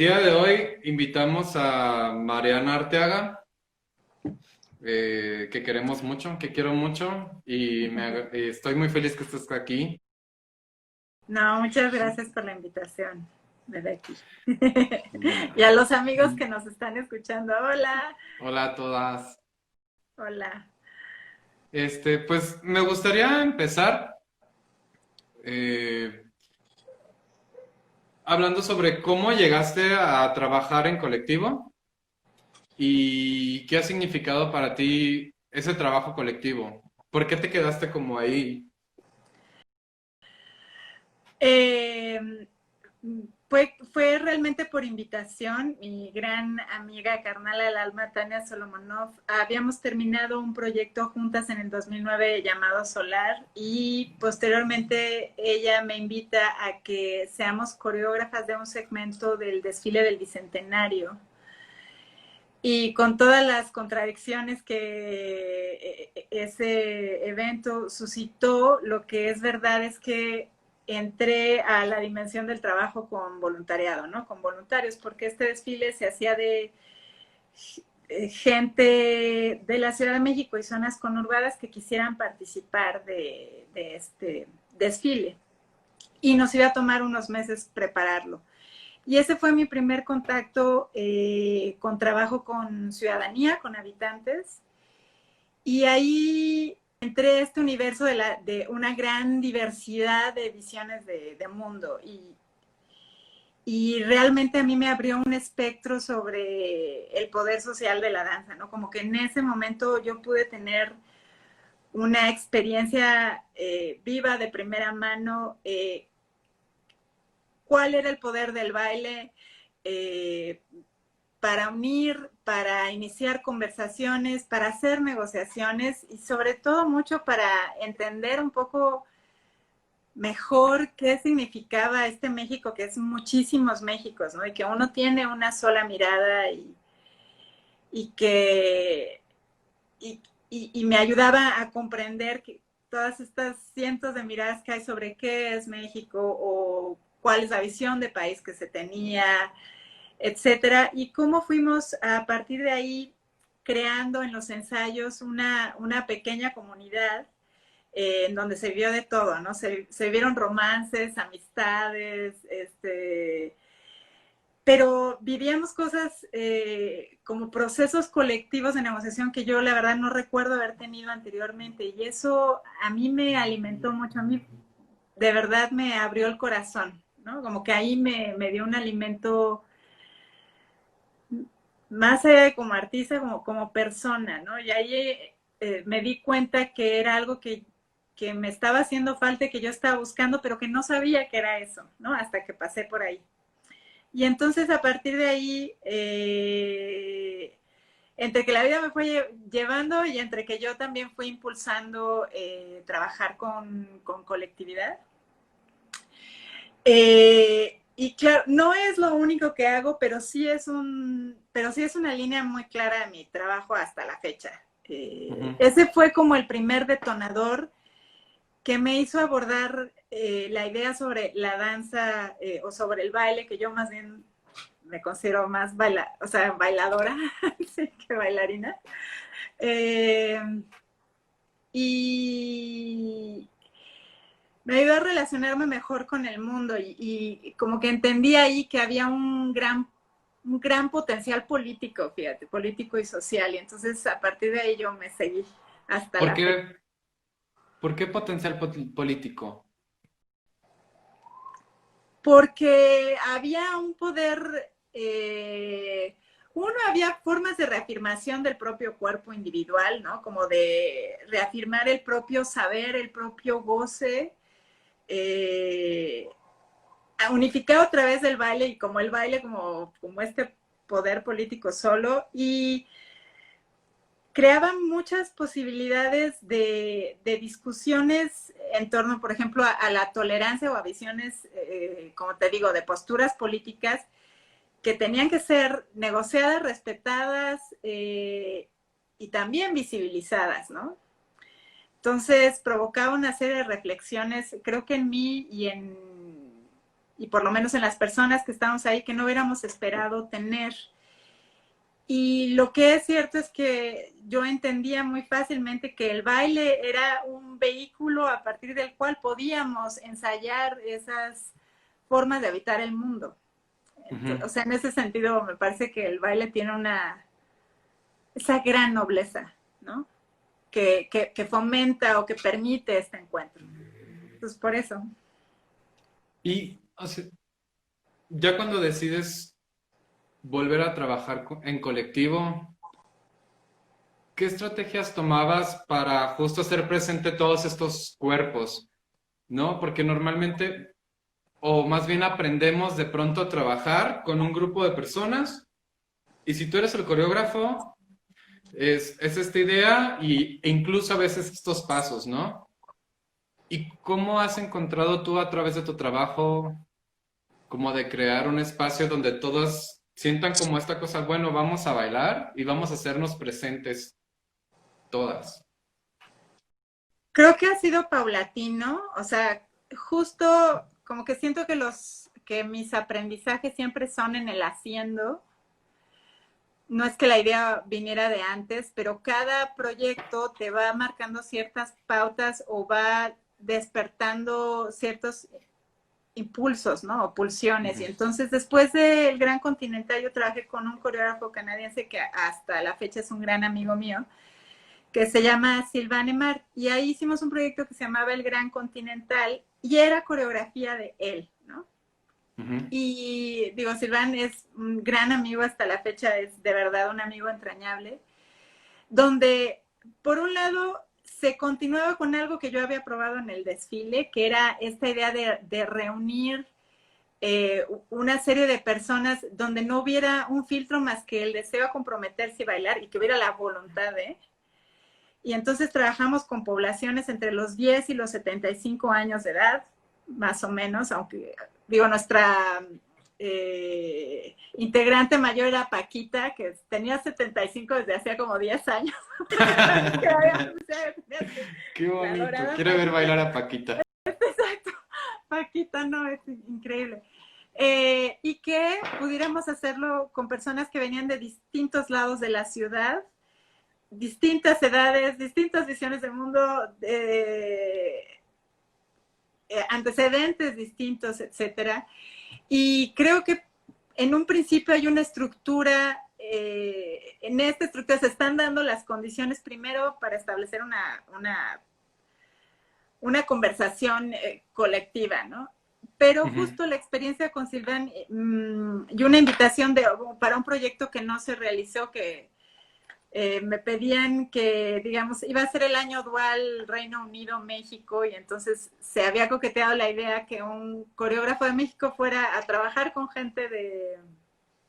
día de hoy invitamos a Mariana Arteaga, que queremos mucho, que quiero mucho y estoy muy feliz que estés aquí. No, muchas gracias por la invitación, Becky. Y a los amigos que nos están escuchando, hola, Hola a todas. hola. Pues me gustaría empezar eh, hablando sobre cómo llegaste a trabajar en colectivo y qué ha significado para ti ese trabajo colectivo. ¿Por qué te quedaste como ahí? Eh, fue realmente por invitación. Mi gran amiga carnal al alma, Tania Solomonov, habíamos terminado un proyecto juntas en el 2009 llamado Solar y posteriormente ella me invita a que seamos coreógrafas de un segmento del desfile del Bicentenario. Y con todas las contradicciones que ese evento suscitó, lo que es verdad es que entré a la dimensión del trabajo con voluntariado, ¿no? Con voluntarios, porque este desfile se hacía de gente de la Ciudad de México y zonas conurbadas que quisieran participar de este desfile. Y nos iba a tomar unos meses prepararlo. Y ese fue mi primer contacto con trabajo con ciudadanía, con habitantes. Y ahí entré a este universo de una gran diversidad de visiones de mundo. Y realmente a mí me abrió un espectro sobre el poder social de la danza, ¿no? Como que en ese momento yo pude tener una experiencia viva de primera mano, cuál era el poder del baile, eh, para unir, para iniciar conversaciones, para hacer negociaciones y sobre todo mucho para entender un poco mejor qué significaba este México, que es muchísimos Méxicos, ¿no? Y que uno tiene una sola mirada y que y me ayudaba a comprender que todas estas cientos de miradas que hay sobre qué es México o cuál es la visión de país que se tenía, etcétera, y cómo fuimos a partir de ahí creando en los ensayos una pequeña comunidad en donde se vio de todo, ¿no? Se vieron romances, amistades, pero vivíamos cosas como procesos colectivos de negociación que yo la verdad no recuerdo haber tenido anteriormente y eso a mí me alimentó mucho, a mí de verdad me abrió el corazón, ¿no? Como que ahí me dio un alimento más allá de como artista, como persona, ¿no? Y ahí me di cuenta que era algo que me estaba haciendo falta y que yo estaba buscando, pero que no sabía que era eso, ¿no? Hasta que pasé por ahí. Y entonces a partir de ahí, entre que la vida me fue llevando y entre que yo también fui impulsando trabajar con colectividad, y claro, no es lo único que hago, pero sí es una línea muy clara de mi trabajo hasta la fecha. Ujú. Ese fue como el primer detonador que me hizo abordar la idea sobre la danza o sobre el baile, que yo más bien me considero más o sea, bailadora sí, que bailarina. Eh, y, me ayudó a relacionarme mejor con el mundo y como que entendí ahí que había un gran potencial político, fíjate, político y social. Y entonces a partir de ahí yo me seguí hasta ¿Por la fecha. qué, por qué potencial político? Porque había un poder, uno, había formas de reafirmación del propio cuerpo individual, ¿no? Como de reafirmar el propio saber, el propio goce, eh, unificado a través del baile y como el baile como este poder político solo y creaban muchas posibilidades de discusiones en torno, por ejemplo, a la tolerancia o a visiones, como te digo, de posturas políticas que tenían que ser negociadas, respetadas y también visibilizadas, ¿no? Entonces provocaba una serie de reflexiones, creo que en mí y por lo menos en las personas que estábamos ahí, que no hubiéramos esperado tener. Y lo que es cierto es que yo entendía muy fácilmente que el baile era un vehículo a partir del cual podíamos ensayar esas formas de habitar el mundo. Ujú. O sea, en ese sentido me parece que el baile tiene esa gran nobleza, ¿no? Que fomenta o que permite este encuentro. Entonces, por eso. Y o sea, ya cuando decides volver a trabajar en colectivo, ¿qué estrategias tomabas para justo hacer presente todos estos cuerpos? ¿No? Porque normalmente, o más bien aprendemos de pronto a trabajar con un grupo de personas, y si tú eres el coreógrafo, es esta idea e incluso a veces estos pasos, ¿no? ¿Y cómo has encontrado tú a través de tu trabajo como de crear un espacio donde todos sientan como esta cosa, bueno, vamos a bailar y vamos a hacernos presentes todas? Creo que ha sido paulatino, o sea, justo como que siento que mis aprendizajes siempre son en el haciendo. No es que la idea viniera de antes, pero cada proyecto te va marcando ciertas pautas o va despertando ciertos impulsos, ¿no? O pulsiones. Y Ujú. entonces, después del Gran Continental, yo trabajé con un coreógrafo canadiense que hasta la fecha es un gran amigo mío, que se llama Sylvain Aimard. Y ahí hicimos un proyecto que se llamaba El Gran Continental y era coreografía de él, ¿no? Ujú. Y digo, Silván es un gran amigo hasta la fecha, es de verdad un amigo entrañable, donde por un lado se continuaba con algo que yo había probado en el desfile, que era esta idea de reunir una serie de personas donde no hubiera un filtro más que el deseo a comprometerse y bailar y que hubiera la voluntad de. Y entonces trabajamos con poblaciones entre los 10 y los 75 años de edad, más o menos, aunque digo, nuestra integrante mayor era Paquita, que tenía 75 desde hacía como 10 años. Qué La bonito. adorada Quiero ver Paquita. bailar a Paquita. Exacto. Paquita, no, es increíble. Y que pudiéramos hacerlo con personas que venían de distintos lados de la ciudad, distintas edades, distintas visiones del mundo, antecedentes distintos, etcétera. Y creo que en un principio hay una estructura, en esta estructura se están dando las condiciones primero para establecer una conversación colectiva, ¿no? Pero Ujú. justo la experiencia con Silvan y una invitación para un proyecto que no se realizó, que me pedían que, digamos, iba a ser el año dual Reino Unido-México y entonces se había coqueteado la idea que un coreógrafo de México fuera a trabajar con gente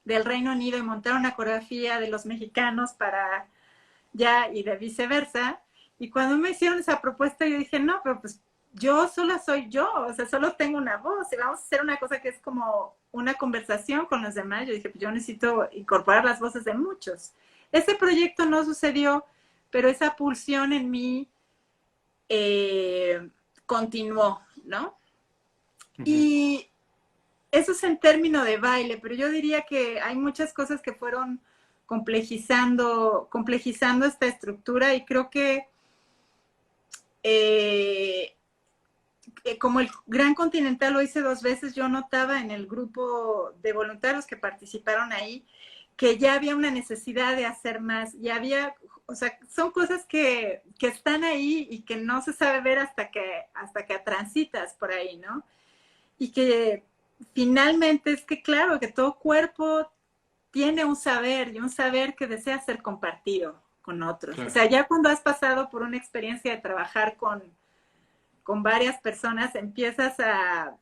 del Reino Unido y montar una coreografía de los mexicanos para ya y de viceversa. Y cuando me hicieron esa propuesta yo dije, no, pero pues yo sola soy yo, o sea, solo tengo una voz y vamos a hacer una cosa que es como una conversación con los demás. Yo dije, pues yo necesito incorporar las voces de muchos. Ese proyecto no sucedió, pero esa pulsión en mí continuó, ¿no? Ujú. Y eso es en términos de baile, pero yo diría que hay muchas cosas que fueron complejizando esta estructura y creo que eh, como el Gran Continental lo hice 2 veces, yo notaba en el grupo de voluntarios que participaron ahí que ya había una necesidad de hacer más, ya había, o sea, son cosas que están ahí y que no se sabe ver hasta que transitas por ahí, ¿no? Y que finalmente es que, claro, que todo cuerpo tiene un saber y un saber que desea ser compartido con otros. O Claro. sea, ya cuando has pasado por una experiencia de trabajar con varias personas, empiezas a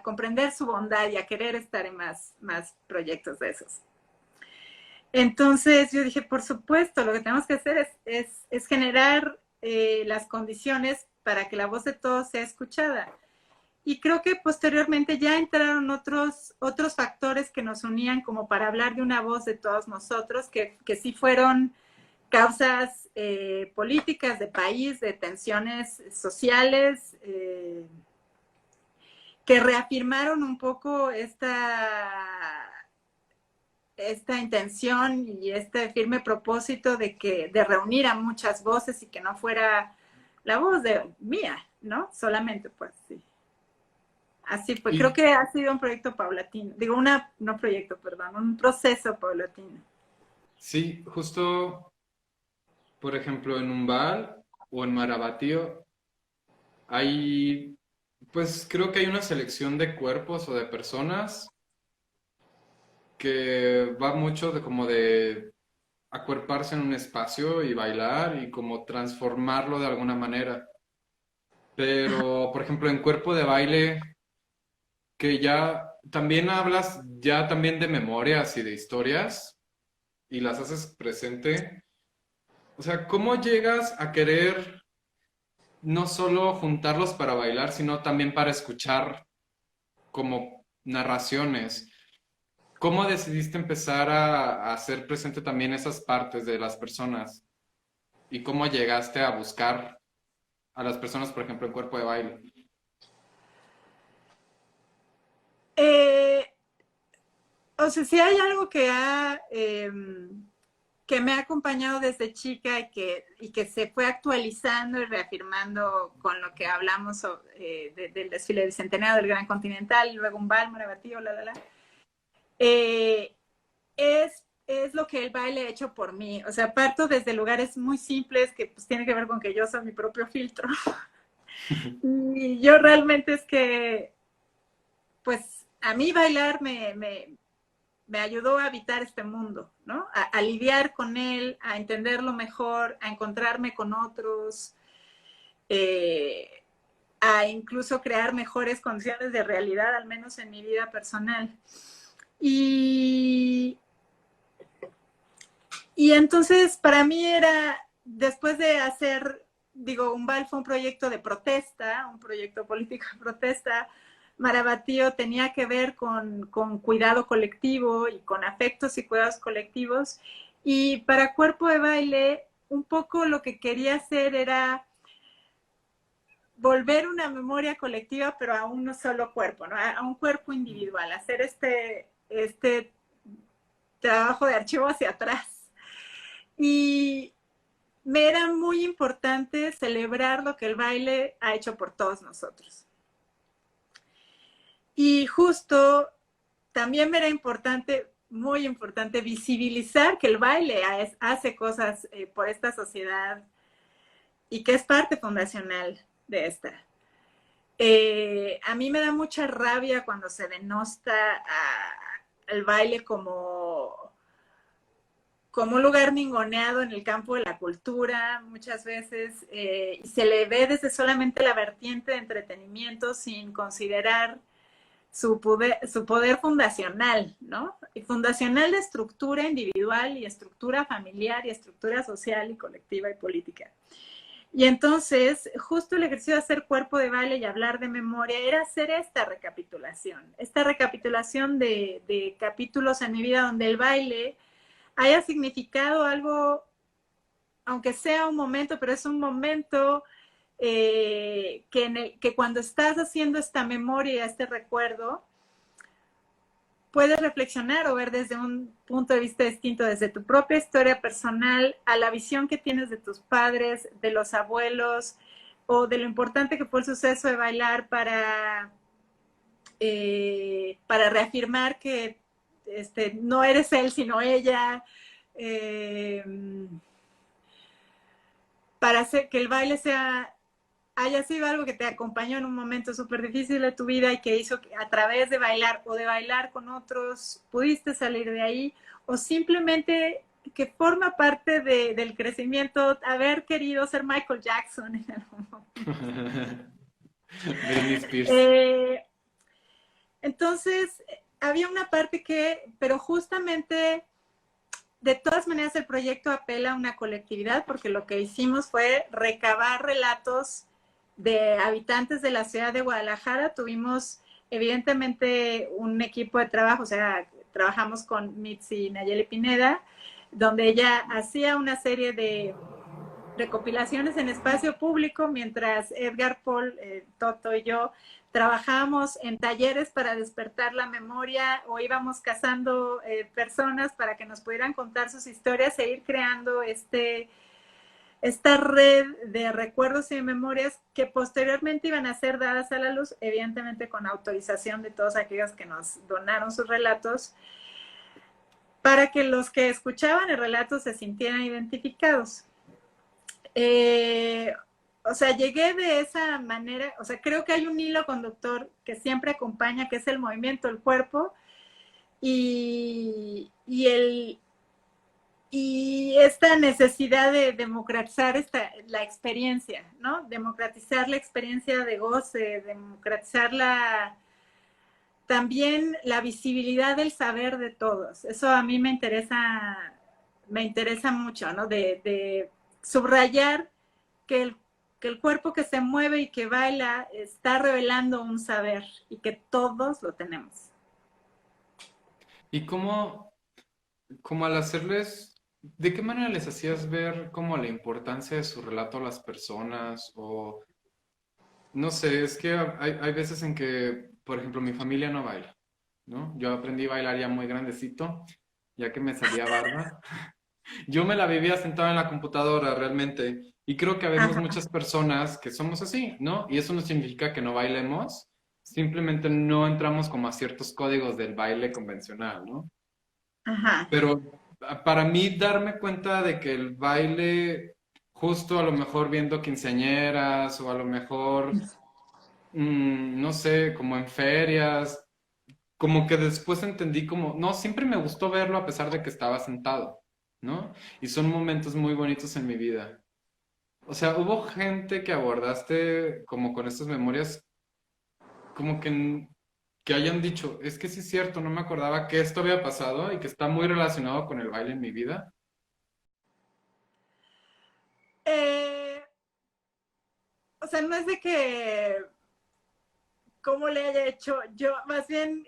comprender su bondad y a querer estar en más proyectos de esos. Entonces yo dije, por supuesto, lo que tenemos que hacer es generar las condiciones para que la voz de todos sea escuchada. Y creo que posteriormente ya entraron otros factores que nos unían como para hablar de una voz de todos nosotros, que sí fueron causas políticas de país, de tensiones sociales, que reafirmaron un poco esta intención y este firme propósito de reunir a muchas voces y que no fuera la voz de mía, ¿no? Solamente, pues, sí. Así fue. Creo Y que ha sido un proyecto paulatino. Digo, no proyecto, perdón, un proceso paulatino. sí, justo, por ejemplo, en Umbal o en Marabatío hay, pues creo que hay una selección de cuerpos o de personas que va mucho de como de acuerparse en un espacio y bailar y como transformarlo de alguna manera. Pero, por ejemplo, en cuerpo de baile, que ya también hablas ya también de memorias y de historias y las haces presente. O sea, ¿cómo llegas a querer no solo juntarlos para bailar, sino también para escuchar como narraciones? ¿Cómo decidiste empezar a hacer presente también esas partes de las personas? ¿Y cómo llegaste a buscar a las personas, por ejemplo, en cuerpo de baile? Eh, o sea, si hay algo que me ha acompañado desde chica y que se fue actualizando y reafirmando con lo que hablamos del desfile bicentenario del Gran Continental, y luego un Balmora, Batío, eh, es lo que el baile ha hecho por mí. O sea, parto desde lugares muy simples que pues tiene que ver con que yo soy mi propio filtro. Y yo realmente es que, pues, a mí bailar me ayudó a habitar este mundo, ¿no? A lidiar con él, a entenderlo mejor, a encontrarme con otros, eh, a incluso crear mejores condiciones de realidad, al menos en mi vida personal. Y, y entonces para mí era, después de hacer, digo, Umbal fue un proyecto de protesta, un proyecto político de protesta. Marabatío tenía que ver con cuidado colectivo y con afectos y cuidados colectivos. Y para Cuerpo de Baile, un poco lo que quería hacer era volver una memoria colectiva, pero a un solo cuerpo, ¿no? A un cuerpo individual, hacer este trabajo de archivo hacia atrás. Y me era muy importante celebrar lo que el baile ha hecho por todos nosotros. Y justo también me era importante, muy importante, visibilizar que el baile hace cosas por esta sociedad y que es parte fundacional de esta. A mí me da mucha rabia cuando se denosta al baile como un lugar ninguneado en el campo de la cultura muchas veces, y se le ve desde solamente la vertiente de entretenimiento sin considerar su poder fundacional, ¿no? Y fundacional de estructura individual y estructura familiar y estructura social y colectiva y política. Y entonces, justo el ejercicio de hacer cuerpo de baile y hablar de memoria era hacer esta recapitulación de capítulos en mi vida donde el baile haya significado algo, aunque sea un momento, pero es un momento que cuando estás haciendo esta memoria, este recuerdo, puedes reflexionar o ver desde un punto de vista distinto, desde tu propia historia personal a la visión que tienes de tus padres, de los abuelos, o de lo importante que fue el suceso de bailar para reafirmar que no eres él, sino ella, eh, para hacer que el baile haya sido algo que te acompañó en un momento súper difícil de tu vida y que hizo que a través de bailar o de bailar con otros pudiste salir de ahí, o simplemente que forma parte del crecimiento haber querido ser Michael Jackson en algún momento. Britney Spears. Eh, entonces, había una parte pero justamente, de todas maneras, el proyecto apela a una colectividad porque lo que hicimos fue recabar relatos de habitantes de la ciudad de Guadalajara. Tuvimos evidentemente un equipo de trabajo, o sea, trabajamos con Mitzi Nayeli Pineda, donde ella hacía una serie recopilaciones en espacio público, mientras Edgar, Paul, Toto y yo trabajábamos en talleres para despertar la memoria o íbamos cazando personas para que nos pudieran contar sus historias e ir creando esta red de recuerdos y de memorias que posteriormente iban a ser dadas a la luz, evidentemente con autorización de todos aquellos que nos donaron sus relatos, para que los que escuchaban el relato se sintieran identificados. O sea, llegué de esa manera, o sea, creo que hay un hilo conductor que siempre acompaña, que es el movimiento del cuerpo y esta necesidad de democratizar la experiencia, ¿no? Democratizar la experiencia de goce, democratizar también la visibilidad del saber de todos. Eso a mí me interesa mucho, ¿no? De subrayar que el cuerpo que se mueve y que baila está revelando un saber y que todos lo tenemos. ¿Y cómo al hacerles, de qué manera les hacías ver como la importancia de su relato a las personas? O no sé, es que hay veces en que, por ejemplo, mi familia no baila, ¿no? Yo aprendí a bailar ya muy grandecito, ya que me salía barba. Yo me la vivía sentado en la computadora realmente. Y creo que habemos Ajá, muchas personas que somos así, ¿no? Y eso no significa que no bailemos, simplemente no entramos como a ciertos códigos del baile convencional, ¿no? ajá. Pero para mí darme cuenta de que el baile, justo a lo mejor viendo quinceañeras o a lo mejor, no sé, como en ferias, como que después entendí como, no, siempre me gustó verlo a pesar de que estaba sentado, ¿no? Y son momentos muy bonitos en mi vida. O sea, hubo gente que abordaste como con estas memorias, como que hayan dicho, es que sí es cierto, no me acordaba que esto había pasado y que está muy relacionado con el baile en mi vida. Eh, o sea, no es de que cómo le haya hecho yo, más bien,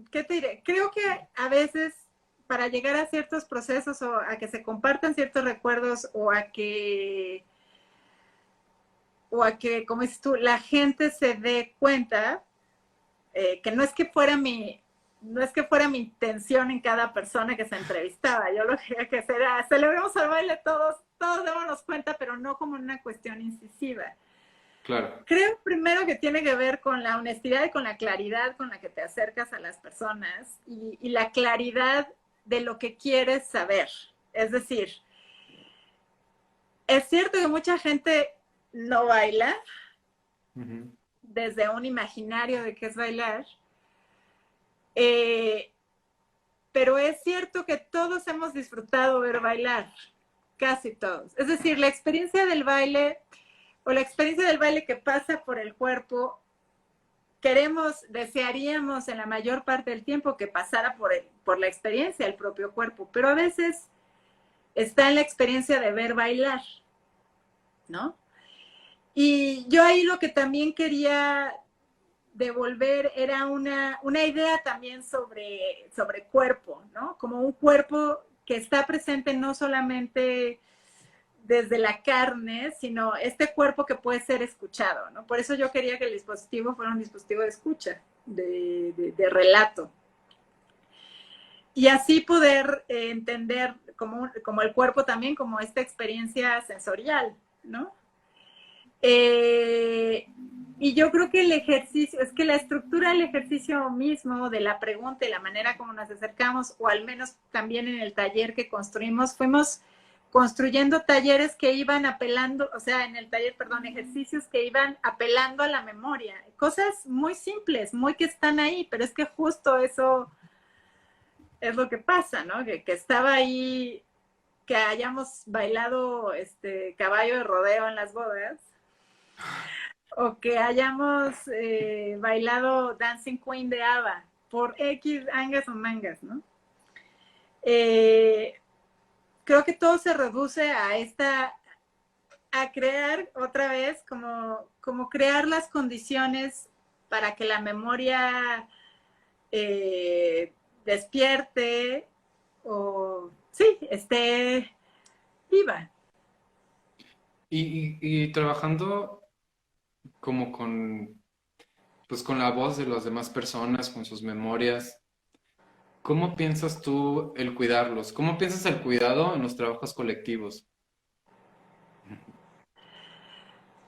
¿qué te diré? Creo que a veces para llegar a ciertos procesos o a que se compartan ciertos recuerdos como dices tú, la gente se dé cuenta que no es que fuera mi intención en cada persona que se entrevistaba. Yo lo que quería que hacer era celebremos al baile todos démonos cuenta, pero no como una cuestión incisiva. Claro. Creo primero que tiene que ver con la honestidad y con la claridad con la que te acercas a las personas y la claridad de lo que quieres saber. Es decir, es cierto que mucha gente no baila Ujú. desde un imaginario de qué es bailar, eh, pero es cierto que todos hemos disfrutado ver bailar, casi todos. Es decir, la experiencia del baile o la experiencia del baile que pasa por el cuerpo desearíamos en la mayor parte del tiempo que pasara por la experiencia del propio cuerpo, pero a veces está en la experiencia de ver bailar, ¿no? Y yo ahí lo que también quería devolver era una idea también sobre cuerpo, ¿no? Como un cuerpo que está presente no solamente desde la carne, sino este cuerpo que puede ser escuchado, ¿no? Por eso yo quería que el dispositivo fuera un dispositivo de escucha, de relato. Y así poder entender como el cuerpo también como esta experiencia sensorial, ¿no? Eh, y yo creo que el ejercicio, es que la estructura del ejercicio mismo, de la pregunta y la manera como nos acercamos, o al menos también en el taller que construimos, fuimos construyendo talleres que iban apelando, o sea, en el taller, perdón, ejercicios que iban apelando a la memoria. Cosas muy simples, muy que están ahí, pero es que justo eso es lo que pasa, ¿no? Que estaba ahí, que hayamos bailado caballo de rodeo en las bodas, o que hayamos bailado Dancing Queen de ABBA, por X angas o mangas, ¿no? Eh, Creo que todo se reduce a crear otra vez, como crear las condiciones para que la memoria despierte o, sí, esté viva. Y trabajando como pues con la voz de las demás personas, con sus memorias, ¿cómo piensas tú el cuidarlos? ¿Cómo piensas el cuidado en los trabajos colectivos?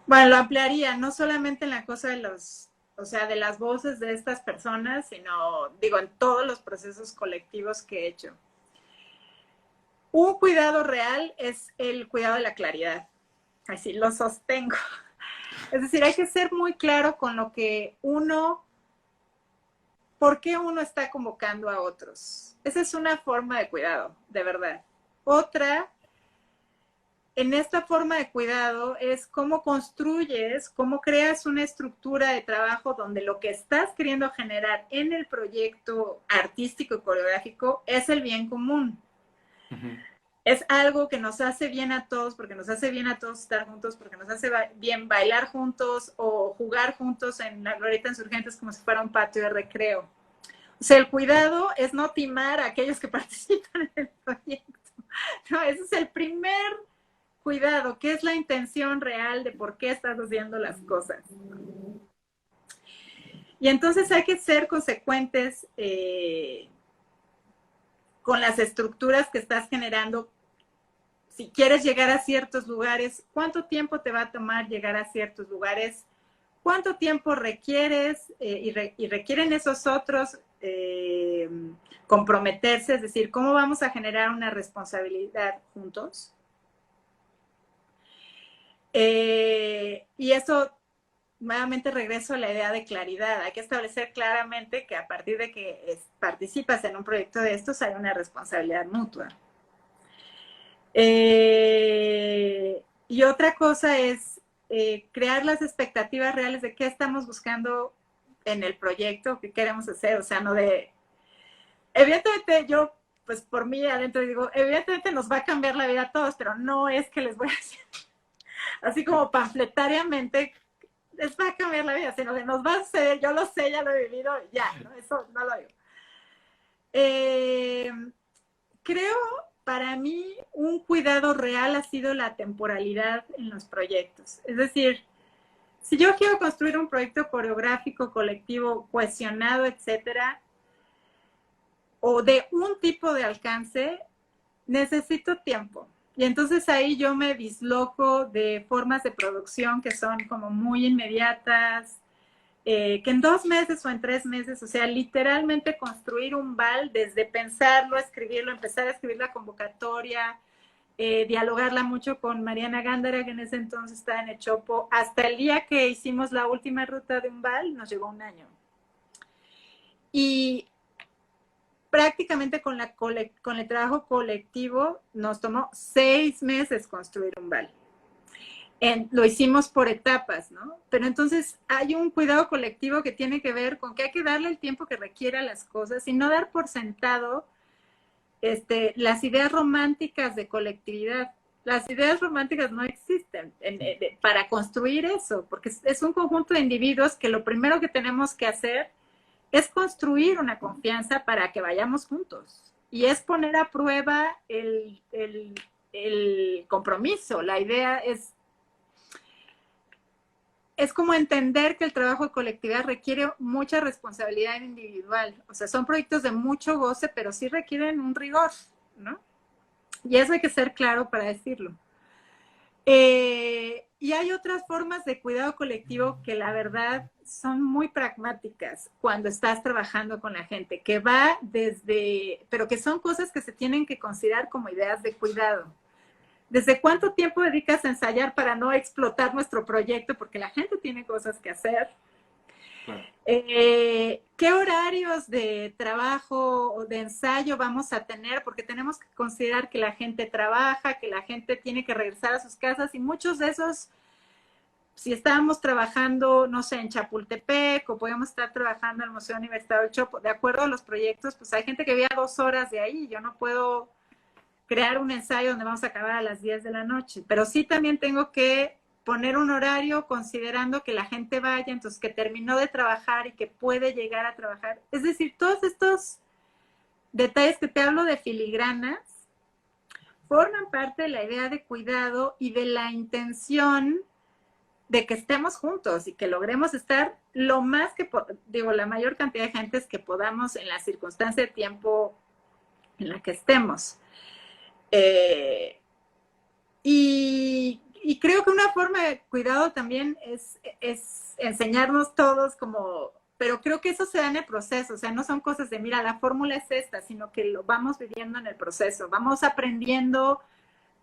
Bueno, lo ampliaría, no solamente en la cosa de los, o sea, de las voces de estas personas, sino, digo, en todos los procesos colectivos que he hecho. Un cuidado real es el cuidado de la claridad. Así lo sostengo. Es decir, hay que ser muy claro con lo que uno, por qué uno está convocando a otros. Esa es una forma de cuidado, de verdad. Otra, en esta forma de cuidado, es cómo construyes, cómo creas una estructura de trabajo donde lo que estás queriendo generar en el proyecto artístico y coreográfico es el bien común. Ujú. Es algo que nos hace bien a todos, porque nos hace bien a todos estar juntos, porque nos hace bien bailar juntos o jugar juntos en la Glorieta Insurgentes como si fuera un patio de recreo. O sea, el cuidado es no timar a aquellos que participan en el proyecto. No, ese es el primer cuidado, que es la intención real de por qué estás haciendo las cosas. Y entonces hay que ser consecuentes con las estructuras que estás generando. Si quieres llegar a ciertos lugares, ¿cuánto tiempo te va a tomar llegar a ciertos lugares? ¿Cuánto tiempo requieres y requieren esos otros comprometerse? Es decir, ¿cómo vamos a generar una responsabilidad juntos? Y eso, nuevamente regreso a la idea de claridad. Hay que establecer claramente que a partir de que participas en un proyecto de estos hay una responsabilidad mutua. Y otra cosa es crear las expectativas reales de qué estamos buscando en el proyecto, qué queremos hacer, o sea, no de... Evidentemente yo, pues por mí adentro digo, evidentemente nos va a cambiar la vida a todos, pero no es que les voy a decir, así como panfletariamente, les va a cambiar la vida, sino que nos va a suceder, yo lo sé, ya lo he vivido, ya, ¿no? Eso no lo digo. Eh, Creo, para mí, un cuidado real ha sido la temporalidad en los proyectos. Es decir, si yo quiero construir un proyecto coreográfico, colectivo, cohesionado, etcétera, o de un tipo de alcance, necesito tiempo. Y entonces ahí yo me disloco de formas de producción que son como muy inmediatas, que en 2 meses o en 3 meses, o sea, literalmente construir un bal desde pensarlo, escribirlo, empezar a escribir la convocatoria, dialogarla mucho con Mariana Gándara, que en ese entonces estaba en Echopo, hasta el día que hicimos la última ruta de un bal, nos llevó un año. Y prácticamente con el trabajo colectivo nos tomó 6 meses construir un bal. Lo hicimos por etapas, ¿no? Pero entonces hay un cuidado colectivo que tiene que ver con que hay que darle el tiempo que requiera a las cosas y no dar por sentado las ideas románticas de colectividad. Las ideas románticas no existen para construir eso, porque es un conjunto de individuos que lo primero que tenemos que hacer es construir una confianza para que vayamos juntos. Y es poner a prueba el compromiso. La idea es como entender que el trabajo de colectividad requiere mucha responsabilidad individual. O sea, son proyectos de mucho goce, pero sí requieren un rigor, ¿no? Y eso hay que ser claro para decirlo. Y hay otras formas de cuidado colectivo que la verdad son muy pragmáticas cuando estás trabajando con la gente, que va desde, pero que son cosas que se tienen que considerar como ideas de cuidado. ¿Desde cuánto tiempo dedicas a ensayar para no explotar nuestro proyecto? Porque la gente tiene cosas que hacer. Claro. ¿Qué horarios de trabajo o de ensayo vamos a tener? Porque tenemos que considerar que la gente trabaja, que la gente tiene que regresar a sus casas y muchos de esos, si estábamos trabajando, no sé, en Chapultepec o podemos estar trabajando en el Museo Universitario del Chopo, de acuerdo a los proyectos, pues hay gente que vive a 2 horas de ahí. Yo no puedo crear un ensayo donde vamos a acabar a las 10 de la noche, pero sí también tengo que poner un horario considerando que la gente vaya, entonces que terminó de trabajar y que puede llegar a trabajar. Es decir, todos estos detalles que te hablo de filigranas forman parte de la idea de cuidado y de la intención de que estemos juntos y que logremos estar lo más que, digo, la mayor cantidad de gentes que podamos en la circunstancia de tiempo en la que estemos. Y creo que una forma de cuidado también es enseñarnos todos como, pero creo que eso se da en el proceso, o sea, no son cosas de, mira, la fórmula es esta, sino que lo vamos viviendo en el proceso, vamos aprendiendo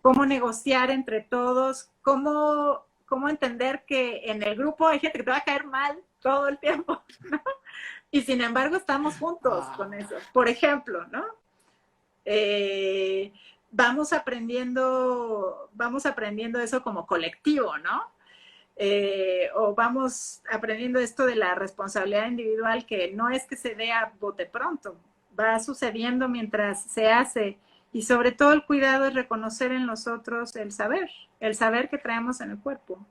cómo negociar entre todos, cómo entender que en el grupo hay gente que te va a caer mal todo el tiempo, ¿no? Y sin embargo estamos juntos con eso. Por ejemplo, ¿no? Vamos aprendiendo eso como colectivo, ¿no? O vamos aprendiendo esto de la responsabilidad individual, que no es que se dé a bote pronto, va sucediendo mientras se hace. Y sobre todo el cuidado es reconocer en los otros el saber que traemos en el cuerpo.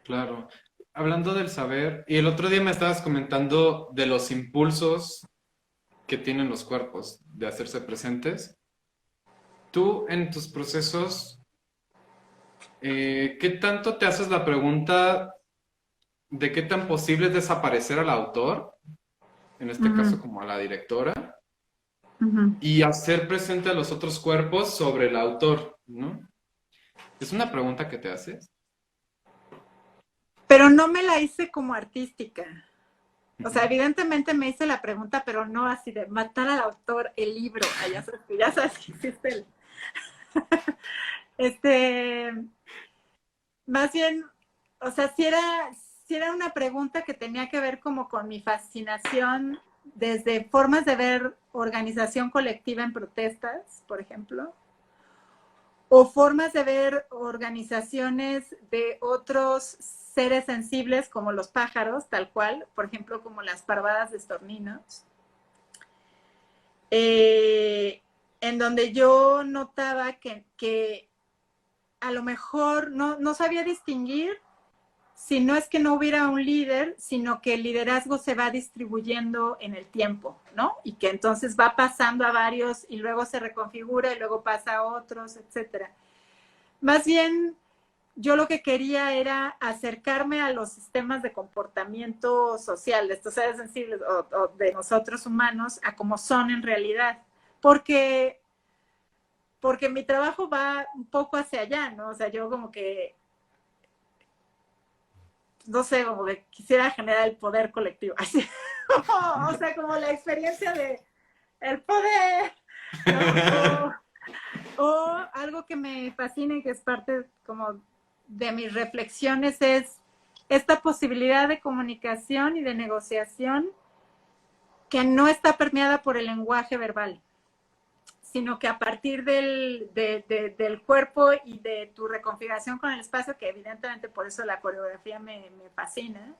Claro. Hablando del saber, y el otro día me estabas comentando de los impulsos que tienen los cuerpos de hacerse presentes. Tú en tus procesos, ¿qué tanto te haces la pregunta de qué tan posible es desaparecer al autor, en este caso como a la directora, y hacer presente a los otros cuerpos sobre el autor, ¿no? ¿Es una pregunta que te haces? Pero no me la hice como artística. O sea, evidentemente me hice la pregunta, pero no así de matar al autor, el libro. Ya sabes que existe el... Más bien, o sea, si era una pregunta que tenía que ver como con mi fascinación desde formas de ver organización colectiva en protestas, por ejemplo, o formas de ver organizaciones de otros seres sensibles como los pájaros, tal cual, por ejemplo, como las parvadas de estorninos, en donde yo notaba que a lo mejor no sabía distinguir si no es que no hubiera un líder, sino que el liderazgo se va distribuyendo en el tiempo, ¿no? Y que entonces va pasando a varios y luego se reconfigura y luego pasa a otros, etcétera. Más bien, yo lo que quería era acercarme a los sistemas de comportamiento social de estos seres sensibles o de nosotros humanos a cómo son en realidad. Porque, porque mi trabajo va un poco hacia allá, ¿no? O sea, yo como que no sé, como que quisiera generar el poder colectivo. Así, o sea, como la experiencia de el poder, ¿no? O algo que me fascina y que es parte como de mis reflexiones es esta posibilidad de comunicación y de negociación que no está permeada por el lenguaje verbal, sino que a partir del cuerpo y de tu reconfiguración con el espacio, que evidentemente por eso la coreografía me fascina,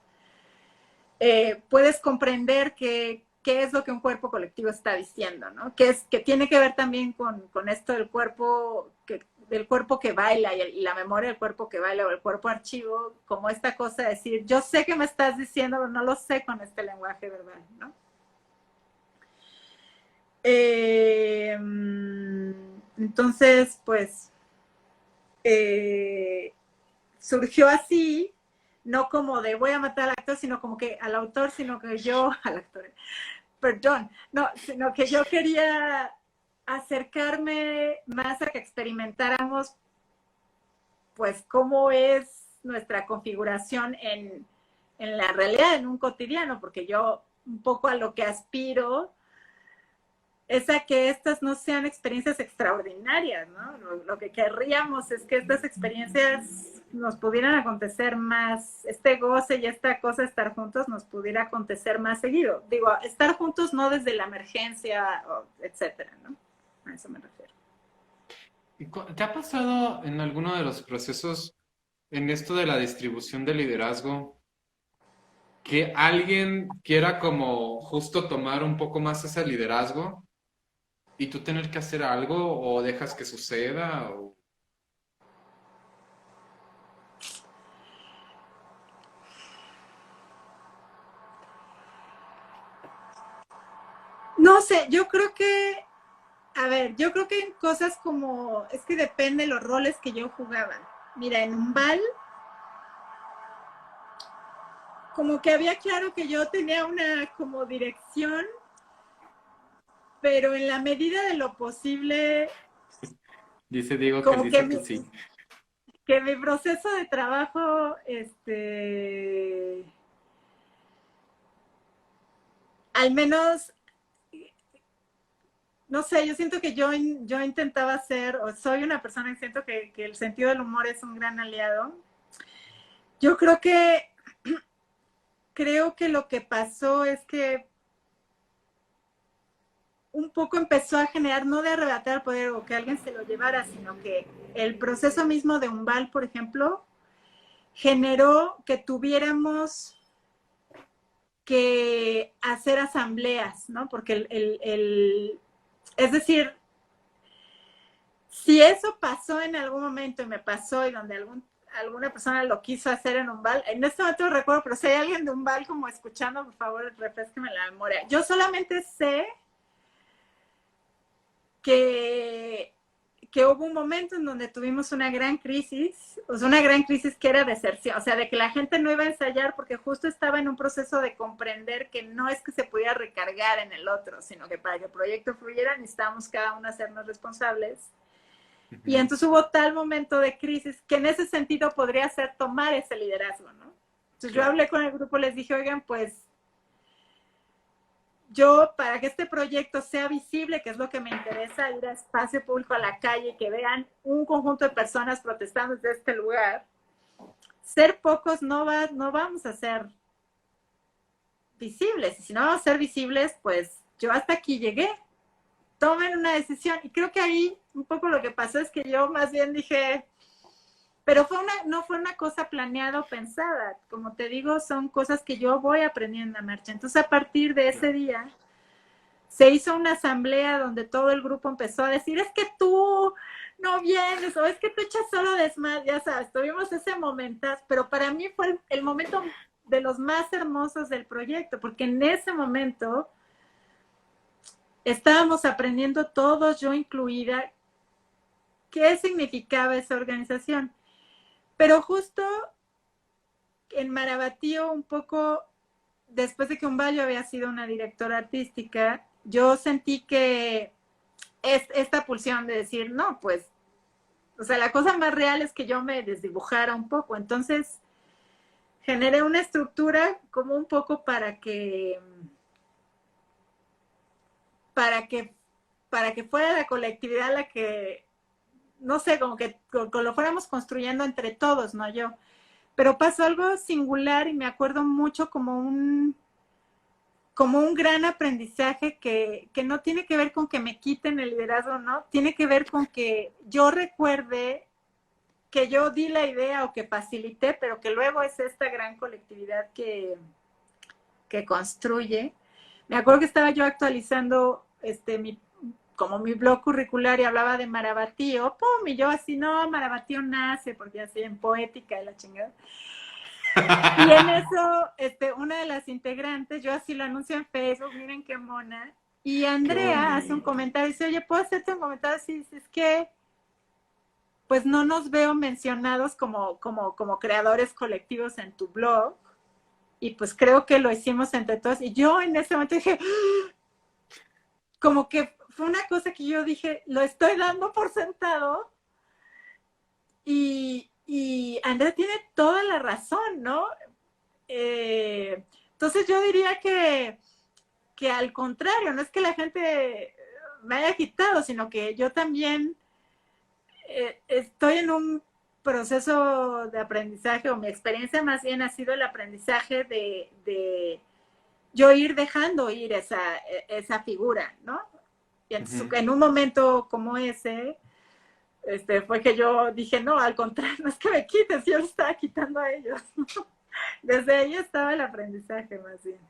puedes comprender qué es lo que un cuerpo colectivo está diciendo, ¿no? Que tiene que ver también con esto del cuerpo que baila y la memoria del cuerpo que baila o el cuerpo archivo, como esta cosa de decir, yo sé que me estás diciendo, pero no lo sé con este lenguaje verbal, ¿no? Entonces, pues, surgió así, no como de voy a matar al actor, sino como que al autor, sino que yo, al actor, perdón, no, sino que yo quería acercarme más a que experimentáramos, pues, cómo es nuestra configuración en la realidad, en un cotidiano, porque yo un poco a lo que aspiro es a que estas no sean experiencias extraordinarias, ¿no? Lo que querríamos es que estas experiencias nos pudieran acontecer más, este goce y esta cosa de estar juntos nos pudiera acontecer más seguido. Digo, estar juntos no desde la emergencia, etcétera, ¿no? A eso me refiero. ¿Te ha pasado en alguno de los procesos en esto de la distribución de liderazgo que alguien quiera como justo tomar un poco más ese liderazgo y tú tener que hacer algo o dejas que suceda? O... No sé, yo creo que A ver, yo creo que en cosas como, es que depende de los roles que yo jugaba. Mira, en un bal, como que había claro que yo tenía una como dirección, pero en la medida de lo posible, Dice Diego que él como dice que sí. que mi proceso de trabajo, al menos, no sé, yo siento que yo intentaba ser, o soy una persona que siento que el sentido del humor es un gran aliado. Yo creo que lo que pasó es que un poco empezó a generar, no de arrebatar el poder o que alguien se lo llevara, sino que el proceso mismo de Umbal, por ejemplo, generó que tuviéramos que hacer asambleas, ¿no? Porque es decir, si eso pasó en algún momento y me pasó y donde alguna persona lo quiso hacer en Umbal, en este momento no recuerdo, pero si hay alguien de Umbal como escuchando, por favor, refresqueme la memoria. Yo solamente sé que, que hubo un momento en donde tuvimos una gran crisis, o sea, una gran crisis que era deserción, o sea, de que la gente no iba a ensayar porque justo estaba en un proceso de comprender que no es que se pudiera recargar en el otro, sino que para que el proyecto fluyera necesitábamos cada uno hacernos responsables. Y Ujú. entonces hubo tal momento de crisis que en ese sentido podría ser tomar ese liderazgo, ¿no? Entonces yo Claro. hablé con el grupo, les dije, oigan, pues yo, para que este proyecto sea visible, que es lo que me interesa, ir a espacio público, a la calle, que vean un conjunto de personas protestando desde este lugar, ser pocos no vamos a ser visibles. Y si no vamos a ser visibles, pues yo hasta aquí llegué. Tomen una decisión. Y creo que ahí un poco lo que pasó es que yo más bien dije, pero no fue una cosa planeada o pensada. Como te digo, son cosas que yo voy aprendiendo a marcha. Entonces, a partir de ese Claro. día, se hizo una asamblea donde todo el grupo empezó a decir, es que tú no vienes, o es que tú echas solo desmadre, ya sabes, tuvimos ese momento, pero para mí fue el momento de los más hermosos del proyecto, porque en ese momento estábamos aprendiendo todos, yo incluida, qué significaba esa organización. Pero justo en Marabatío, un poco después de que Umballo había sido una directora artística, yo sentí que esta pulsión de decir, no, pues, o sea, la cosa más real es que yo me desdibujara un poco. Entonces, generé una estructura como un poco para que, para que fuera la colectividad la que, no sé, como que lo fuéramos construyendo entre todos, no yo. Pero pasó algo singular y me acuerdo mucho como un gran aprendizaje que no tiene que ver con que me quiten el liderazgo, ¿no? Tiene que ver con que yo recuerde que yo di la idea o que facilité, pero que luego es esta gran colectividad que construye. Me acuerdo que estaba yo actualizando como mi blog curricular y hablaba de Marabatío, ¡pum! Y yo así, no, Marabatío nace, porque así en poética de la chingada. Y en eso, una de las integrantes, yo así lo anuncio en Facebook, miren qué mona, y Qué Andrea hace un bonito. comentario y dice, oye, ¿puedo hacerte un comentario? Sí, es que pues no nos veo mencionados como creadores colectivos en tu blog. Y pues creo que lo hicimos entre todos. Y yo en ese momento dije, como que fue una cosa que yo dije, lo estoy dando por sentado. Y Andrea tiene toda la razón, ¿no? Entonces yo diría que al contrario, no es que la gente me haya quitado, sino que yo también estoy en un proceso de aprendizaje, o mi experiencia más bien ha sido el aprendizaje de yo ir dejando ir esa figura, ¿no? Y entonces, Ujú. en un momento como ese, fue que yo dije, no, al contrario, no es que me quites, yo le estaba quitando a ellos. Desde ahí estaba el aprendizaje más bien.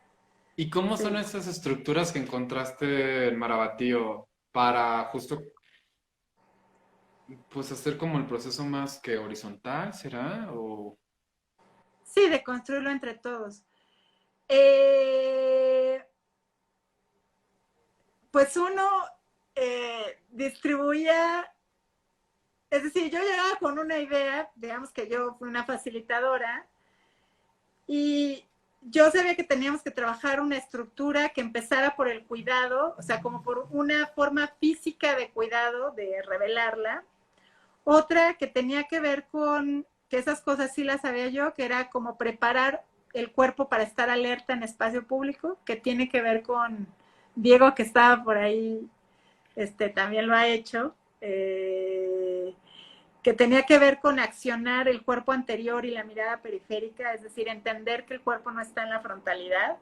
¿Y cómo son Sí. esas estructuras que encontraste en Marabatío para justo pues hacer como el proceso más que horizontal, será? O Sí, de construirlo entre todos. Eh, pues uno, distribuía, es decir, yo llegaba con una idea, digamos que yo fui una facilitadora, y yo sabía que teníamos que trabajar una estructura que empezara por el cuidado, o sea, como por una forma física de cuidado, de revelarla. Otra que tenía que ver con, que esas cosas sí las sabía yo, que era como preparar el cuerpo para estar alerta en espacio público, que tiene que ver con Diego, que estaba por ahí, también lo ha hecho. Que tenía que ver con accionar el cuerpo anterior y la mirada periférica, es decir, entender que el cuerpo no está en la frontalidad,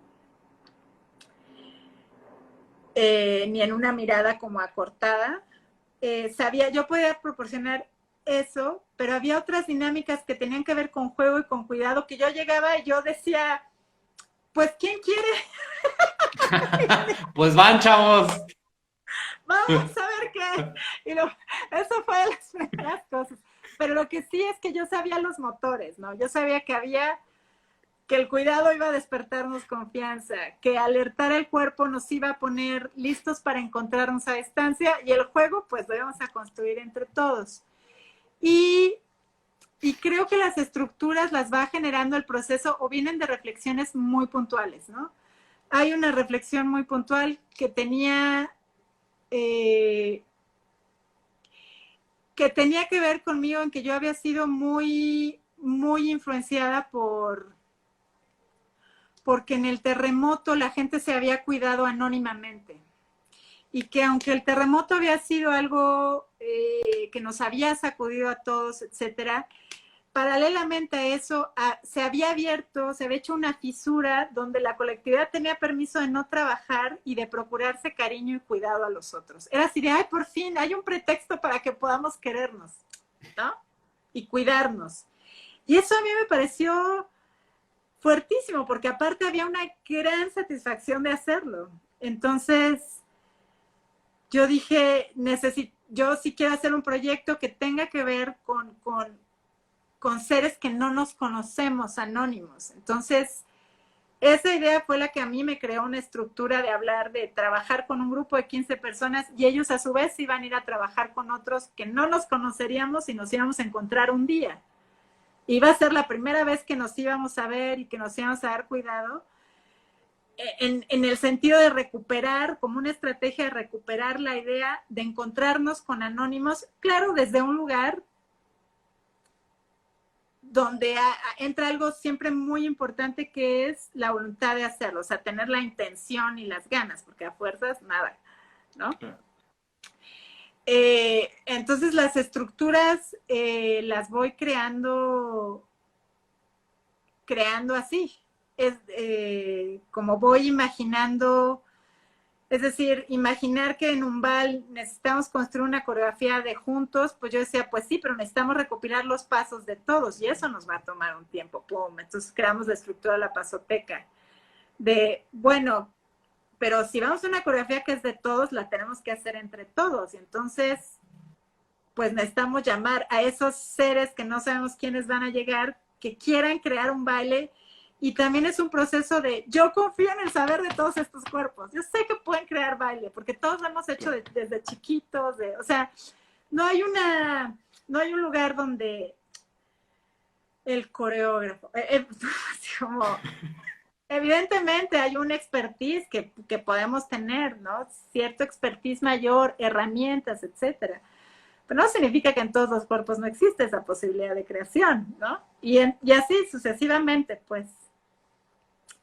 ni en una mirada como acortada. Yo podía proporcionar eso, pero había otras dinámicas que tenían que ver con juego y con cuidado, que yo llegaba y yo decía, pues, ¿quién quiere? Pues van, chavos. Vamos a ver qué. Eso fue de las primeras cosas. Pero lo que sí es que yo sabía los motores, ¿no? Yo sabía que el cuidado iba a despertarnos confianza, que alertar al cuerpo nos iba a poner listos para encontrarnos a distancia, y el juego pues lo íbamos a construir entre todos. Y, y creo que las estructuras las va generando el proceso o vienen de reflexiones muy puntuales, ¿no? Hay una reflexión muy puntual eh, que tenía que ver conmigo, en que yo había sido muy, muy influenciada porque en el terremoto la gente se había cuidado anónimamente, y que aunque el terremoto había sido algo que nos había sacudido a todos, etcétera, paralelamente a eso se había abierto, se había hecho una fisura donde la colectividad tenía permiso de no trabajar y de procurarse cariño y cuidado a los otros. Era así de, ay, por fin, hay un pretexto para que podamos querernos, ¿no? Y cuidarnos. Y eso a mí me pareció fuertísimo, porque aparte había una gran satisfacción de hacerlo. Entonces, yo dije, yo sí quiero hacer un proyecto que tenga que ver con seres que no nos conocemos, anónimos. Entonces, esa idea fue la que a mí me creó una estructura de hablar, de trabajar con un grupo de 15 personas, y ellos a su vez iban a ir a trabajar con otros que no nos conoceríamos y nos íbamos a encontrar un día. Iba a ser la primera vez que nos íbamos a ver y que nos íbamos a dar cuidado, en el sentido de recuperar, como una estrategia de recuperar la idea de encontrarnos con anónimos, claro, desde un lugar donde entra algo siempre muy importante, que es la voluntad de hacerlo, o sea, tener la intención y las ganas, porque a fuerzas nada, ¿no? Entonces las estructuras las voy creando así, es como voy imaginando. Es decir, imaginar que en Umbal necesitamos construir una coreografía de juntos, pues yo decía, pues sí, pero necesitamos recopilar los pasos de todos, y eso nos va a tomar un tiempo. ¡Pum! Entonces creamos la estructura de la pasoteca. De, bueno, pero si vamos a una coreografía que es de todos, la tenemos que hacer entre todos. Y entonces, pues necesitamos llamar a esos seres que no sabemos quiénes van a llegar, que quieran crear un baile. Y también es un proceso de, yo confío en el saber de todos estos cuerpos. Yo sé que pueden crear baile, porque todos lo hemos hecho desde chiquitos. O sea, no hay un lugar donde el coreógrafo, como, evidentemente hay un expertise que podemos tener, ¿no? Cierto expertise mayor, herramientas, etcétera. Pero no significa que en todos los cuerpos no existe esa posibilidad de creación, ¿no? Y así sucesivamente, pues.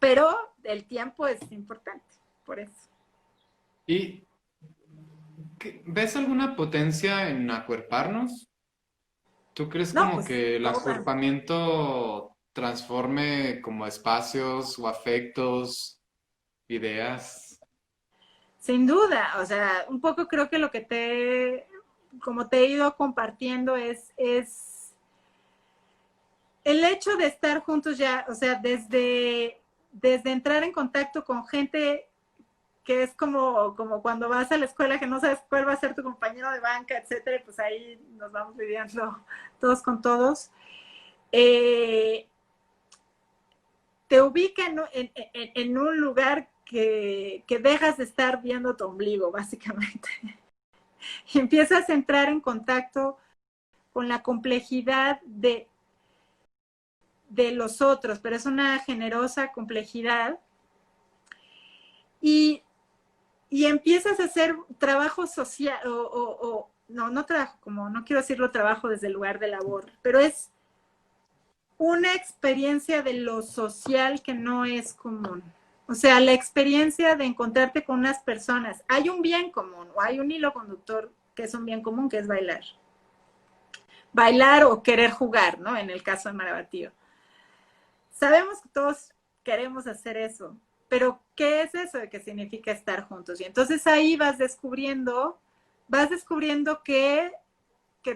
Pero el tiempo es importante, por eso. ¿Y ves alguna potencia en acuerparnos? ¿Tú crees No, como pues que el toda. acuerpamiento transforme como espacios o afectos, ideas? Sin duda, o sea, un poco creo que lo que como te he ido compartiendo es el hecho de estar juntos ya, o sea, desde entrar en contacto con gente que es como cuando vas a la escuela que no sabes cuál va a ser tu compañero de banca, etcétera, pues ahí nos vamos lidiando todos con todos. Eh, Te ubica en un lugar que dejas de estar viendo tu ombligo, básicamente. y empiezas a entrar en contacto con la complejidad de los otros, pero es una generosa complejidad. Y empiezas a hacer trabajo social, no trabajo, como no quiero decirlo trabajo desde el lugar de labor, pero es una experiencia de lo social que no es común. O sea, la experiencia de encontrarte con unas personas. Hay un bien común o hay un hilo conductor que es un bien común, que es bailar. Bailar o querer jugar, ¿no? En el caso de Marabatío. Sabemos que todos queremos hacer eso, pero ¿qué es eso de qué significa estar juntos? Y entonces ahí vas descubriendo que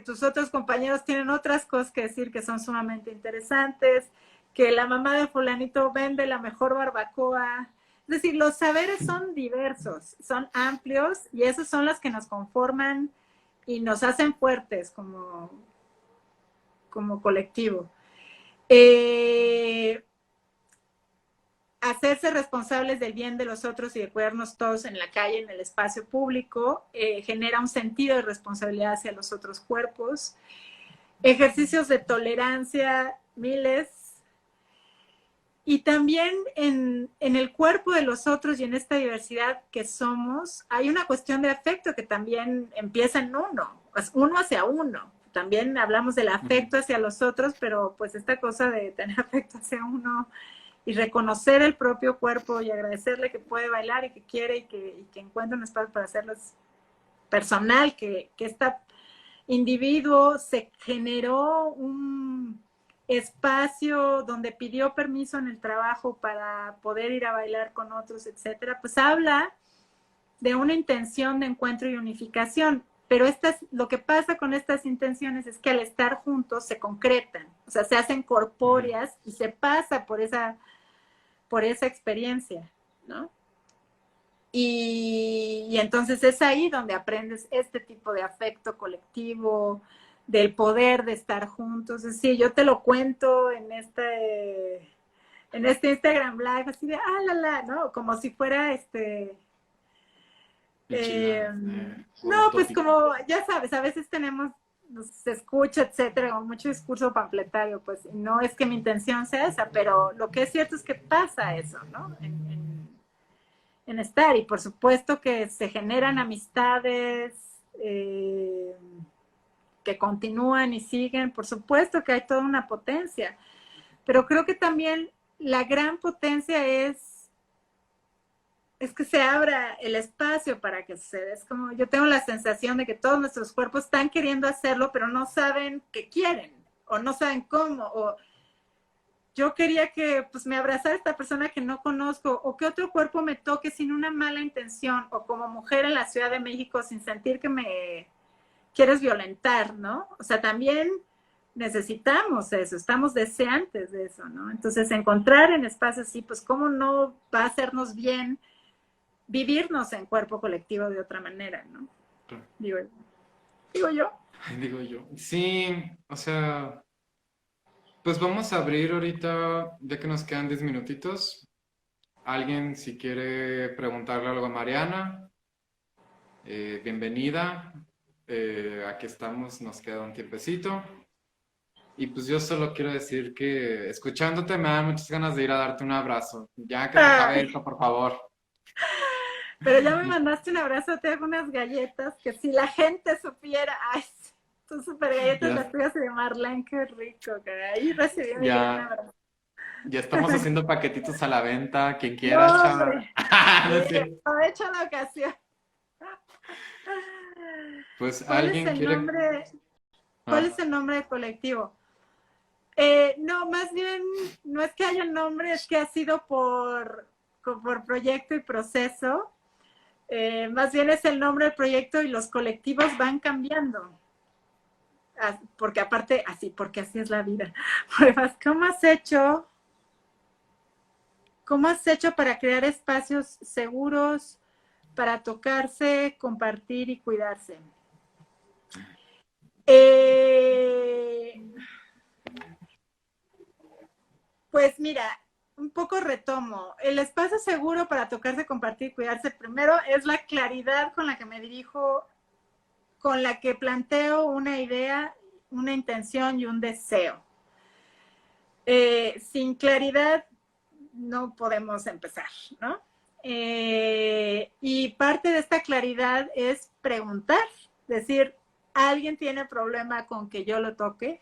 tus otros compañeros tienen otras cosas que decir que son sumamente interesantes, que la mamá de fulanito vende la mejor barbacoa. Es decir, los saberes son diversos, son amplios y esos son los que nos conforman y nos hacen fuertes como colectivo. Hacerse responsables del bien de los otros y de cuidarnos todos en la calle, en el espacio público, genera un sentido de responsabilidad hacia los otros cuerpos. Ejercicios de tolerancia, miles. Y también en el cuerpo de los otros y en esta diversidad que somos, hay una cuestión de afecto que también empieza en uno hacia uno. También hablamos del afecto hacia los otros, pero pues esta cosa de tener afecto hacia uno y reconocer el propio cuerpo y agradecerle que puede bailar y que quiere y que encuentra un espacio para hacerlo personal, que este individuo se generó un espacio donde pidió permiso en el trabajo para poder ir a bailar con otros, etcétera, pues habla de una intención de encuentro y unificación. Pero lo que pasa con estas intenciones es que al estar juntos se concretan, o sea, se hacen corpóreas y se pasa por esa experiencia, ¿no? Y entonces es ahí donde aprendes este tipo de afecto colectivo, del poder de estar juntos. Es decir, yo te lo cuento en este Instagram Live, así de, ¿no? Como si fuera no, pues como, ya sabes, a veces se escucha, etcétera, con mucho discurso pampletario, pues no es que mi intención sea esa, pero lo que es cierto es que pasa eso, ¿no? En estar, y por supuesto que se generan amistades que continúan y siguen, por supuesto que hay toda una potencia, pero creo que también la gran potencia es que se abra el espacio para que suceda. Es como, yo tengo la sensación de que todos nuestros cuerpos están queriendo hacerlo, pero no saben qué quieren, o no saben cómo, o yo quería que pues me abrazara esta persona que no conozco, o que otro cuerpo me toque sin una mala intención, o como mujer en la Ciudad de México sin sentir que me quieres violentar, ¿no? O sea, también necesitamos eso, estamos deseantes de eso, ¿no? Entonces, encontrar en espacios así, pues, ¿cómo no va a hacernos bien vivirnos en cuerpo colectivo de otra manera, ¿no? Claro. Digo yo. Digo yo. Sí, o sea, pues vamos a abrir ahorita, ya que nos quedan 10 minutitos. Alguien, si quiere preguntarle algo a Mariana, bienvenida. Aquí estamos, nos queda un tiempecito. Y pues yo solo quiero decir que escuchándote me dan muchas ganas de ir a darte un abrazo. Ya que se acabe esto, por favor. Pero ya me mandaste un abrazo, te hago unas galletas que si la gente supiera, ay, tus super galletas las tuyas de Marlene, qué rico, caray. Ahí recibí mi gran abrazo. Ya estamos haciendo paquetitos a la venta, quien quiera, No, chaval. Aprovecho la ocasión. Pues alguien quiere... ¿Cuál es el nombre del colectivo? No, más bien, no es que haya un nombre, es que ha sido por proyecto y proceso. Más bien es el nombre del proyecto y los colectivos van cambiando. Porque aparte, porque así es la vida. Además, ¿cómo has hecho para crear espacios seguros, para tocarse, compartir y cuidarse? Pues mira, un poco retomo. El espacio seguro para tocarse, compartir y cuidarse, primero es la claridad con la que me dirijo con la que planteo una idea, una intención y un deseo. Sin claridad no podemos empezar, ¿no? Y parte de esta claridad es preguntar, decir, ¿alguien tiene problema con que yo lo toque?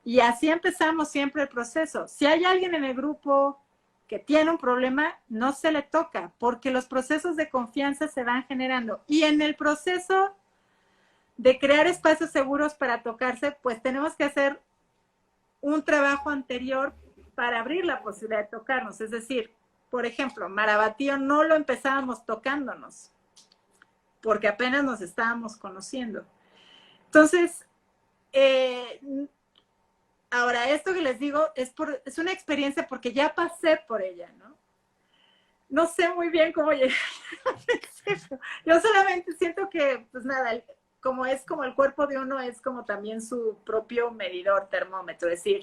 Y así empezamos siempre el proceso. Si hay alguien en el grupo que tiene un problema, no se le toca, porque los procesos de confianza se van generando. Y en el proceso de crear espacios seguros para tocarse, pues tenemos que hacer un trabajo anterior para abrir la posibilidad de tocarnos. Es decir, por ejemplo, Marabatío no lo empezábamos tocándonos, porque apenas nos estábamos conociendo. Entonces, ahora, esto que les digo es una experiencia porque ya pasé por ella, ¿no? No sé muy bien cómo llegar a eso. Yo solamente siento que, pues nada, como es como el cuerpo de uno, es como también su propio medidor, termómetro. Es decir,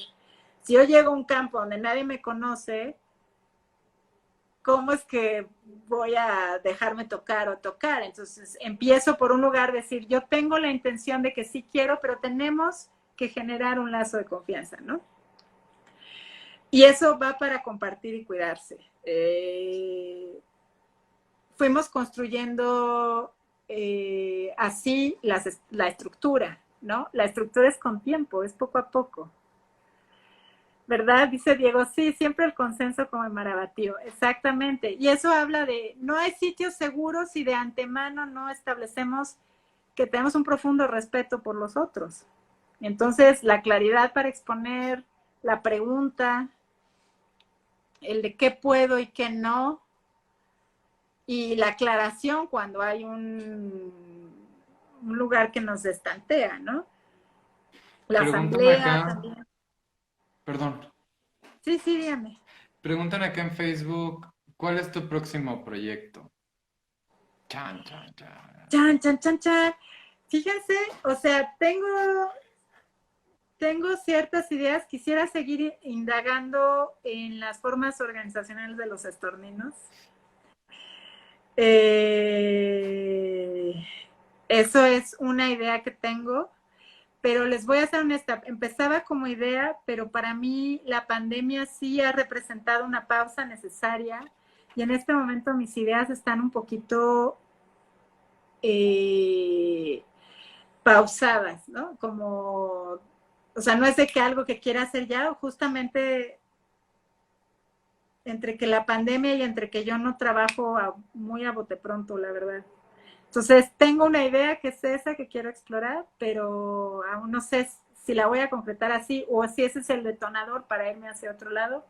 si yo llego a un campo donde nadie me conoce, ¿cómo es que voy a dejarme tocar o tocar? Entonces empiezo por un lugar, decir, yo tengo la intención de que sí quiero, pero tenemos que generar un lazo de confianza, ¿no? Y eso va para compartir y cuidarse. Fuimos construyendo así la estructura, ¿no? La estructura es con tiempo, es poco a poco. ¿Verdad? Dice Diego, sí, siempre el consenso como en Marabatío, exactamente. Y eso habla de, no hay sitios seguros si de antemano no establecemos que tenemos un profundo respeto por los otros. Entonces, la claridad para exponer, la pregunta, el de qué puedo y qué no, y la aclaración cuando hay un lugar que nos destantea, ¿no? La Preguntan asamblea acá, también. perdón, Sí, sí, dígame. preguntan acá en Facebook, ¿cuál es tu próximo proyecto? Chan, chan, chan. Chan, chan, chan, chan. Fíjense, o sea, tengo ciertas ideas. Quisiera seguir indagando en las formas organizacionales de los estorninos. Eso es una idea que tengo, pero les voy a ser honesta. Empezaba como idea, pero para mí la pandemia sí ha representado una pausa necesaria y en este momento mis ideas están un poquito pausadas, ¿no? Como, o sea, no es de que algo que quiera hacer ya, justamente entre que la pandemia y entre que yo no trabajo muy a bote pronto, la verdad. Entonces, tengo una idea que es esa que quiero explorar, pero aún no sé si la voy a concretar así o si ese es el detonador para irme hacia otro lado.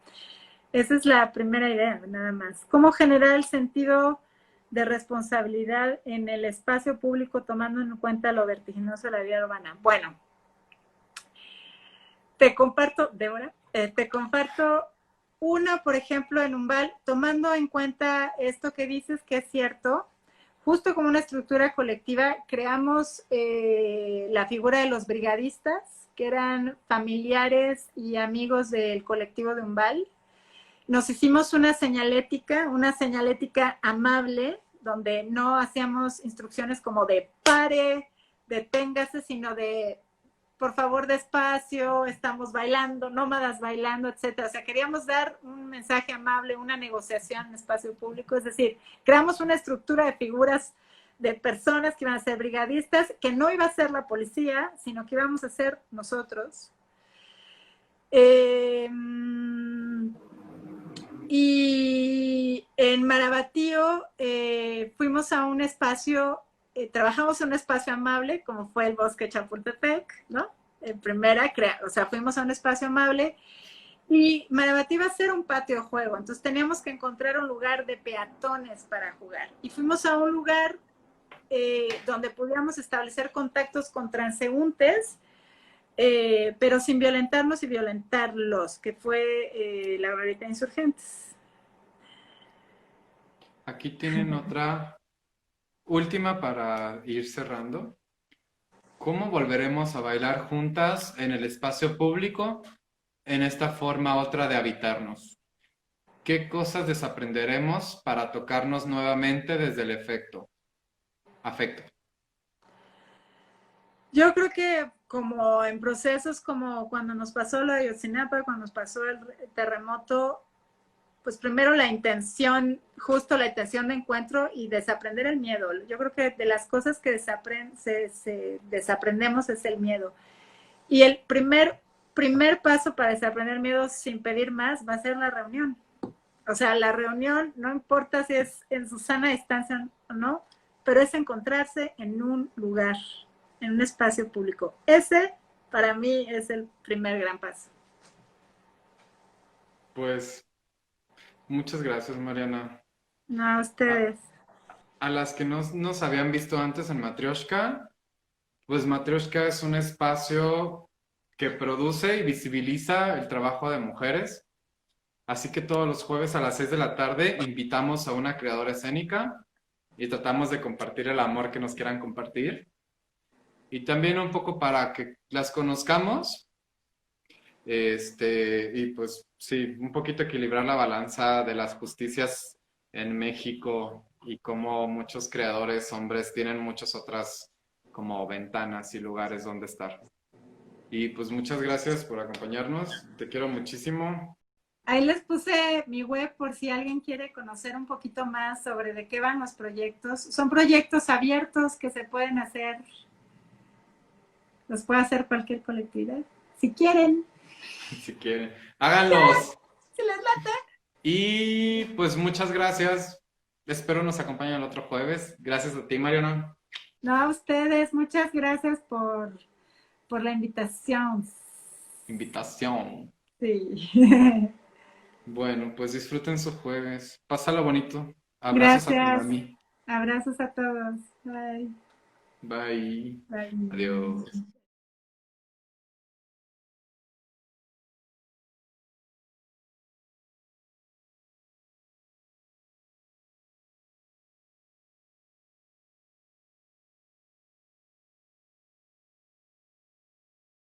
Esa es la primera idea, nada más. ¿Cómo generar el sentido de responsabilidad en el espacio público tomando en cuenta lo vertiginoso de la vida urbana? Bueno, te comparto, Débora, te comparto una, por ejemplo, en Umbal, tomando en cuenta esto que dices que es cierto, justo como una estructura colectiva, creamos la figura de los brigadistas, que eran familiares y amigos del colectivo de Umbal. Nos hicimos una señalética amable, donde no hacíamos instrucciones como de pare, deténgase, sino de por favor despacio, estamos bailando, nómadas bailando, etcétera. O sea, queríamos dar un mensaje amable, una negociación en espacio público, es decir, creamos una estructura de figuras de personas que iban a ser brigadistas, que no iba a ser la policía, sino que íbamos a ser nosotros. Y en Marabatío fuimos a un espacio, trabajamos en un espacio amable, como fue el Bosque Chapultepec, ¿no? En primera, o sea, fuimos a un espacio amable y Marabatío iba a ser un patio de juego, entonces teníamos que encontrar un lugar de peatones para jugar. Y fuimos a un lugar donde pudiéramos establecer contactos con transeúntes, pero sin violentarnos y violentarlos, que fue la Glorieta de Insurgentes. Aquí tienen otra última para ir cerrando. ¿Cómo volveremos a bailar juntas en el espacio público en esta forma otra de habitarnos? ¿Qué cosas desaprenderemos para tocarnos nuevamente desde el afecto? Yo creo que como en procesos como cuando nos pasó lo de Ayotzinapa, cuando nos pasó el terremoto, pues primero la intención, justo la intención de encuentro y desaprender el miedo. Yo creo que de las cosas que se desaprendemos es el miedo. Y el primer paso para desaprender miedo sin pedir más va a ser la reunión. O sea, la reunión, no importa si es en su sana distancia o no, pero es encontrarse en un lugar, en un espacio público. Ese, para mí, es el primer gran paso. Pues muchas gracias, Mariana. No, a A, ustedes. a las que no nos habían visto antes en Matryoshka, pues Matryoshka es un espacio que produce y visibiliza el trabajo de mujeres. Así que todos los jueves a las 6 de la tarde invitamos a una creadora escénica y tratamos de compartir el amor que nos quieran compartir. Y también un poco para que las conozcamos, y pues sí, un poquito equilibrar la balanza de las justicias en México y cómo muchos creadores hombres tienen muchas otras como ventanas y lugares donde estar. Y pues muchas gracias por acompañarnos, te quiero muchísimo. Ahí les puse mi web por si alguien quiere conocer un poquito más sobre de qué van los proyectos. Son proyectos abiertos que se pueden hacer, los puede hacer cualquier colectividad, si quieren, Si quieren, háganlos. si les late. Y pues muchas gracias. Espero nos acompañen el otro jueves. Gracias a ti, Mariana. No, a ustedes, muchas gracias por la invitación. Invitación. Sí. Bueno, pues disfruten su jueves. Pásalo bonito. Abrazos a tu Gracias. mami. Abrazos a todos. Bye. Bye. Bye. Adiós.